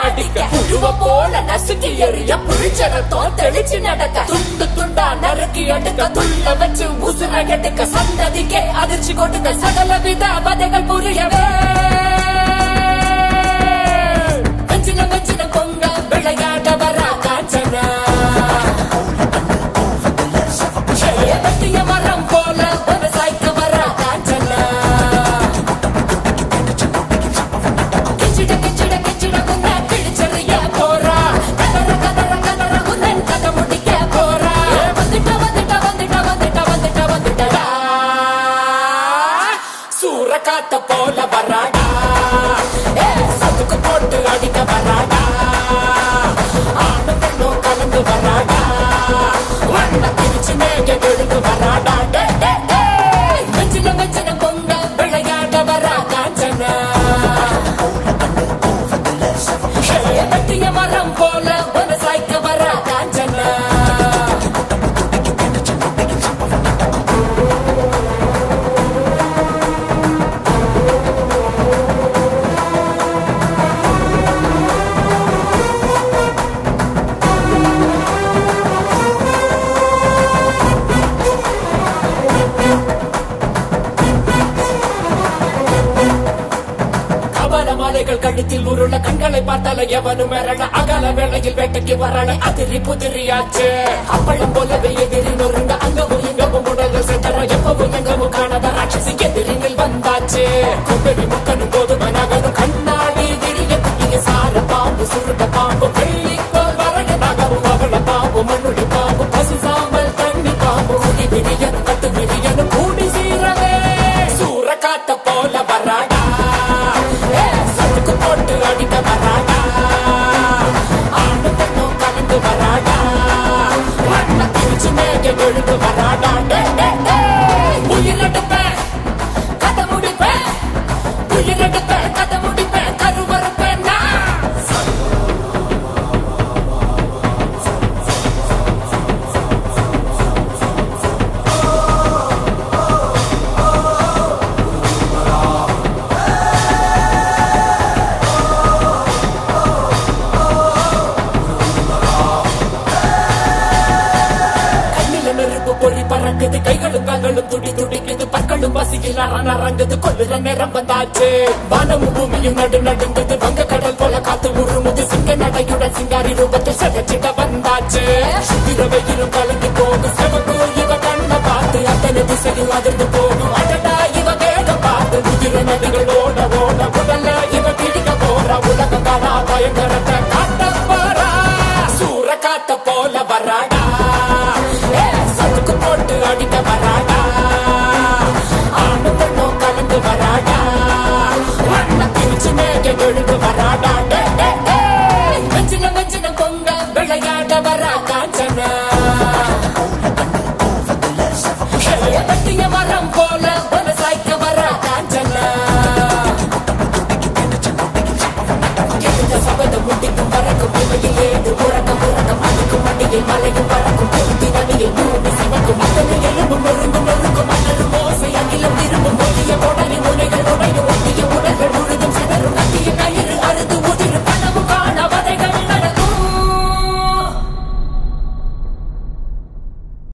அடிக்க புழுவ போல நசுக்கி எறிய புளிச்சரத்தோ தெளிச்சு நடக்க துண்டு துண்டா நறுக்கி எடுக்க துள்ள வச்சு உசுர எடுக்க சந்ததிக்கே அதிர்ச்சி கொடுக்க சகல வித வதைகள் புரியவே வஞ்சின வஞ்சின பொங்க விளையாட வர காஞ்சனா வெட்டிய மரம் போல விவசாய்க்க வர காஞ்சனா கிச்சிட கிச்சிட கிச்சிட உன்ன கிழிச்சறிய போறா கதற கதற கதற உன்னன் கதை முடிக்க போறா வந்துட்ட வந்துட்ட வந்துட்ட வந்துட்ட வந்துட்ட வந்துட்டடா சூற காத்த போல வராடா சதுக்கு போட்டு அடிக்க வராடா ஆணு பெண்ணும் கலந்து வராடா வண்ண பிரிச்சு மேக விழுந்து வராடா வெஞ்சின வெஞ்சின பொங்க விளையாட வரா காஞ்சனா வெட்டிய மரம் போல விவசாய்க்க வரா காஞ்சனா மாலைகள் கழுத்தில் உருள கண்களை பார்த்தால எவனும் மிரள அகல வேளையில் வேட்டைக்கு வரல அதிரி புதிரியாச்சு அப்பளம் போலவே எதிரி நொறுங்க அங்கவும் இங்கவும் உடல் செத்தர எப்பவும் எங்கவும் காணாத ராட்சசி எதிரினில் வந்தாச்சு கும்பெரி முக்கனும் போதுமை நகரும் கண்ணாடி திரிய குட்டிய சார பாம்பு சுருட்ட பாம்பு வெள்ளிக்கோள் வரல நகரும் அவள பாம்பு மண்ணுடி பாம்பு பசு சாம்பல் தண்ணி பாம்பு குடி விரியனும் கட்டு விரியனும் கூடி சீரவே சூற காத்த போல வராடா போட்டு அடிக்க வராடா ஆணு பெண்ணும் கலந்து வராடா வண்ண பிரிச்சு மேக விழுந்து வராடா உயிரெடுப்பேன் கதை முடிப்பேன் உயிரெடுப்பேன் கதை முடிப்பேன் கருவறுப்பேன் பொறி பறக்குது கைகளும் கால்களும் துடி துடிக்குது பற்களும் பசியில் அரங்குது கொள்ளுற நேரம் வந்தாச்சு வானமும் பூமியும் நடு நடுங்குது வங்க கடல் போல காத்து உருமுது சிங்க நடையுடன் சிங்காரி ரூபத்தில் சகச்சிட வந்தாச்சு சுத்திர வெயிலும் கலந்து போகும் சிவப்பு இவ கண்ண பார்த்து அத்தனை திசையும் அதிர்ந்து போகும் அடடா இவ வேகம் பார்த்து உதிர நதிகள் ஓட ஓட உடல்ல இவ பிடிக்க போறா உலக காணா பயங்கரத்தை காட்ட போறா சூற காத்த போல வராடா சதுக்கு போட்டு அடிக்க வராடா